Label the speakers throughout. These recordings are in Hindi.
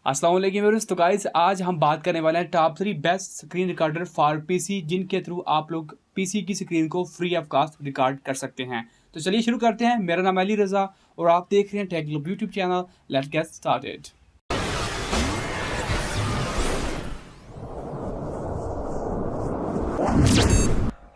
Speaker 1: अस्सलाम वालेकुम व्यूअर्स। तो गाइस आज हम बात करने वाले हैं top 3 best screen recorder for PC जिनके थ्रू आप लोग पीसी की स्क्रीन को फ्री ऑफ कॉस्ट रिकॉर्ड कर सकते हैं। तो चलिए शुरू करते हैं। मेरा नाम अली रज़ा और आप देख रहे हैं Tech Globe YouTube channel. Let's get started.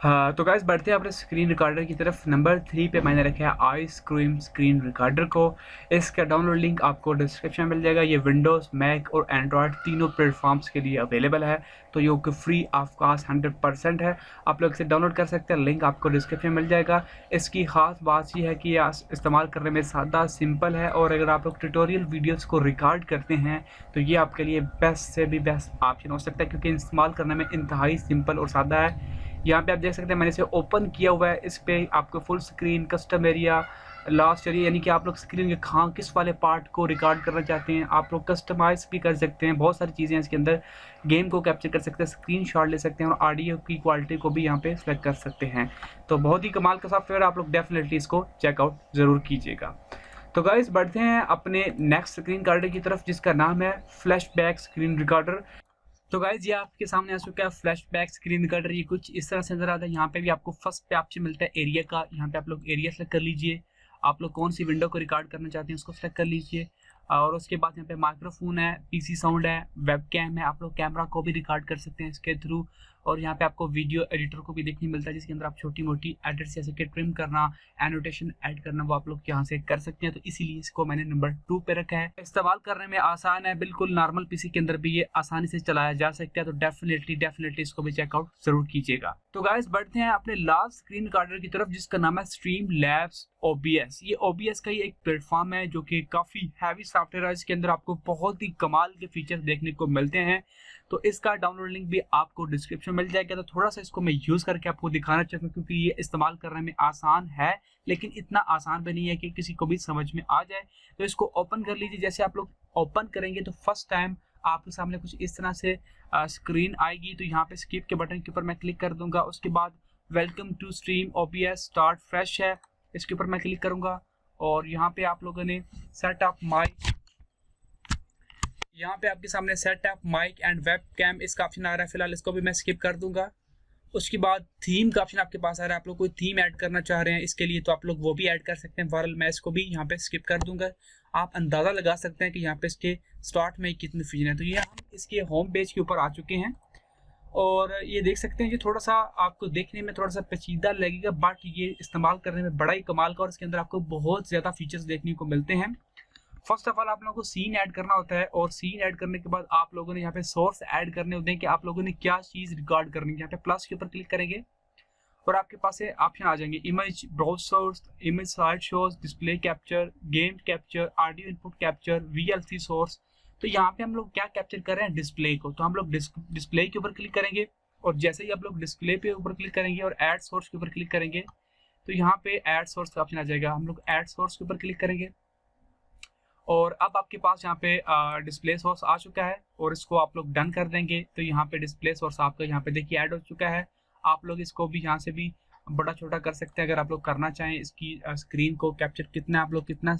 Speaker 1: हाँ तो गाइस बढ़ते हैं अपने स्क्रीन रिकॉर्डर की तरफ। नंबर 3 पे मैंने रखा है आईस्क्रीम स्क्रीन रिकॉर्डर को। इसका डाउनलोड लिंक आपको डिस्क्रिप्शन में मिल जाएगा। ये विंडोज़, मैक और एंड्रॉयड तीनों प्लेटफॉर्म्स के लिए अवेलेबल है। तो ये फ्री ऑफ कॉस्ट 100% है। आप लोग इसे डाउनलोड कर सकते हैं, लिंक आपको डिस्क्रिप्शन में मिल जाएगा। इसकी ख़ास बात यह है कि ये इस्तेमाल करने में सादा सिंपल है और अगर आप लोग ट्यूटोरियल वीडियोज़ को रिकॉर्ड करते हैं तो ये आपके लिए बेस्ट से भी बेस्ट ऑप्शन हो सकता है, क्योंकि इस्तेमाल करने में इंतहाई सिंपल और सादा है। यहाँ पे आप देख सकते हैं मैंने इसे ओपन किया हुआ है। इस पे आपको full screen, custom area, last area, यानी कि आप लोग स्क्रीन के कहाँ किस वाले पार्ट को रिकॉर्ड करना चाहते हैं आप लोग कस्टमाइज़ भी कर सकते हैं। बहुत सारी चीज़ें हैं इसके अंदर। गेम को कैप्चर कर सकते हैं, स्क्रीनशॉट ले सकते हैं और ऑडियो की क्वालिटी को भी यहाँ पे सेलेक्ट कर सकते हैं। तो बहुत ही कमाल का सॉफ्टवेयर, आप लोग डेफिनेटली इसको चेकआउट ज़रूर कीजिएगा। तो गाइस बढ़ते हैं अपने नेक्स्ट स्क्रीन रिकॉर्डर की तरफ जिसका नाम है फ्लैशबैक स्क्रीन रिकॉर्डर। तो गाइज ये आपके सामने आ चुका है फ्लैशबैक स्क्रीन रिकॉर्डर। ये कुछ इस तरह से नजर आता है। यहाँ पे भी आपको फर्स्ट पे ऑप्शन मिलता है एरिया का। यहाँ पे आप लोग एरिया सेलेक्ट कर लीजिए। आप लोग कौन सी विंडो को रिकॉर्ड करना चाहते हैं उसको सेलेक्ट कर लीजिए। और उसके बाद यहाँ पे माइक्रोफोन है, पीसी साउंड है, वेब कैम है। आप लोग कैमरा को भी रिकॉर्ड कर सकते हैं इसके थ्रू। और यहाँ पे आपको वीडियो एडिटर को भी देखने मिलता है जिसके अंदर आप छोटी मोटी एडिट्स जैसे कि ट्रिम करना, एनोटेशन ऐड करना, वो आप लोग यहाँ से कर सकते हैं। तो इसीलिए इसको मैंने नंबर 2 पे रखा है। इस्तेमाल करने में आसान है, बिल्कुल नॉर्मल पीसी के अंदर भी ये आसानी से चलाया जा सकता है। तो डेफिनेटली इसको भी चेकआउट जरूर कीजिएगा। तो गाइस बढ़ते हैं अपने लास्ट स्क्रीन रिकॉर्डर की तरफ जिसका नाम है स्ट्रीम लैब्स OBS। ये OBS का ही एक प्लेटफॉर्म है जो कि काफ़ी हैवी सॉफ्टवेयर है। इसके अंदर आपको बहुत ही कमाल के फीचर्स देखने को मिलते हैं। तो इसका डाउनलोड लिंक भी आपको डिस्क्रिप्शन में मिल जाएगा। तो थोड़ा सा इसको मैं यूज़ करके आपको दिखाना चाहता हूँ क्योंकि ये इस्तेमाल करने में आसान है, लेकिन इतना आसान भी नहीं है कि किसी को भी समझ में आ जाए। तो इसको ओपन कर लीजिए। जैसे आप लोग ओपन करेंगे तो फर्स्ट टाइम आपके सामने कुछ इस तरह से स्क्रीन आएगी। तो यहाँ पे स्किप के बटन के ऊपर मैं क्लिक कर दूंगा। उसके बाद welcome to stream OBS start fresh है, इसके ऊपर मैं क्लिक करूंगा। और यहाँ पे आप लोगों ने सेट अप माइक, यहाँ पे आपके सामने set up mic and webcam इसका ऑप्शन आ रहा है। फिलहाल इसको भी मैं स्किप कर दूंगा। उसके बाद थीम का ऑप्शन आपके पास आ रहा है। आप लोग कोई थीम ऐड करना चाह रहे हैं इसके लिए तो आप लोग वो भी ऐड कर सकते हैं। फॉरल मैं इसको भी यहाँ पे स्किप कर दूंगा। आप अंदाज़ा लगा सकते हैं कि यहाँ पे इसके स्टार्ट में कितने फीचर हैं। तो ये हम इसके होम पेज के ऊपर आ चुके हैं और ये देख सकते हैं। ये थोड़ा सा आपको देखने में थोड़ा सा पेचीदा लगेगा, बट ये इस्तेमाल करने में बड़ा ही कमाल का और इसके अंदर आपको बहुत ज़्यादा फीचर्स देखने को मिलते हैं। फर्स्ट ऑफ ऑल आप लोगों को सीन ऐड करना होता है और सीन ऐड करने के बाद आप लोगों ने यहाँ पे सोर्स ऐड करने होते हैं कि आप लोगों ने क्या चीज़ रिकॉर्ड करनी है। यहाँ पे प्लस के ऊपर क्लिक करेंगे और आपके पास से ऑप्शन आ जाएंगे image browse source, image slide shows, display capture, game capture, audio input capture, VLC source. तो यहाँ पे हम लोग क्या कैप्चर कर रहे हैं, डिस्प्ले को। तो हम लोग डिस्प्ले के ऊपर क्लिक करेंगे और जैसे ही आप लोग डिस्प्ले पे ऊपर क्लिक करेंगे और ऐड सोर्स के ऊपर क्लिक करेंगे तो यहाँ पे ऐड सोर्स का ऑप्शन आ जाएगा। हम लोग ऐड सोर्स के ऊपर क्लिक करेंगे और अब आपके पास यहाँ पे डिस्प्ले सोर्स आ चुका है और इसको आप लोग डन कर देंगे। तो यहाँ पे डिस्प्ले सोर्स आपका यहाँ पे देखिए ऐड हो चुका है। आप लोग इसको भी यहाँ से भी बड़ा छोटा कर सकते हैं अगर आप लोग करना चाहें। इसकी स्क्रीन को कैप्चर कितना आप लोग कितना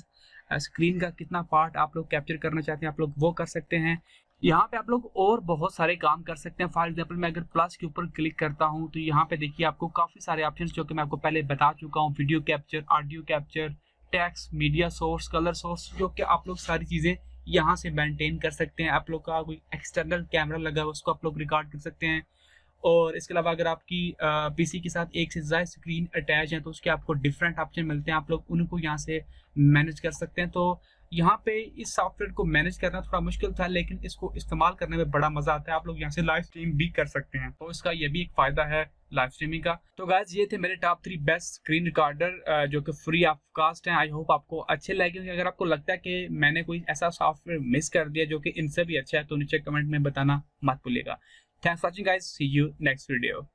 Speaker 1: स्क्रीन का कितना पार्ट आप लोग कैप्चर करना चाहते हैं आप लोग वो कर सकते हैं। यहाँ पे आप लोग और बहुत सारे काम कर सकते हैं। फॉर एग्जाम्पल मैं अगर प्लस के ऊपर क्लिक करता हूँ तो यहाँ पे देखिए आपको काफ़ी सारे ऑप्शन जो कि मैं आपको पहले बता चुका हूँ, video capture, audio capture, text, media source, colour source, जो कि आप लोग सारी चीज़ें यहाँ से मेंटेन कर सकते हैं। आप लोग का कोई एक्सटर्नल कैमरा लगा है उसको आप लोग रिकॉर्ड कर सकते हैं। और इसके अलावा अगर आपकी पीसी के साथ एक से ज़्यादा स्क्रीन अटैच है तो उसके आपको डिफरेंट ऑप्शन मिलते हैं, आप लोग उनको यहाँ से मैनेज कर सकते हैं। तो यहाँ पे इस सॉफ्टवेयर को मैनेज करना थोड़ा मुश्किल था, लेकिन इसको इस्तेमाल करने में बड़ा मजा आता है। आप लोग यहाँ से लाइव स्ट्रीम भी कर सकते हैं, तो इसका ये भी एक फायदा है लाइव स्ट्रीमिंग का। तो गाइस ये थे मेरे टॉप 3 बेस्ट स्क्रीन रिकॉर्डर जो कि फ्री ऑफ कास्ट हैं। आई होप आपको अच्छे लगे। अगर आपको लगता है कि मैंने कोई ऐसा सॉफ्टवेयर मिस कर दिया जो कि इनसे भी अच्छा है तो नीचे कमेंट में बताना मत भूलिएगा। Thanks for watching guys, see you next video.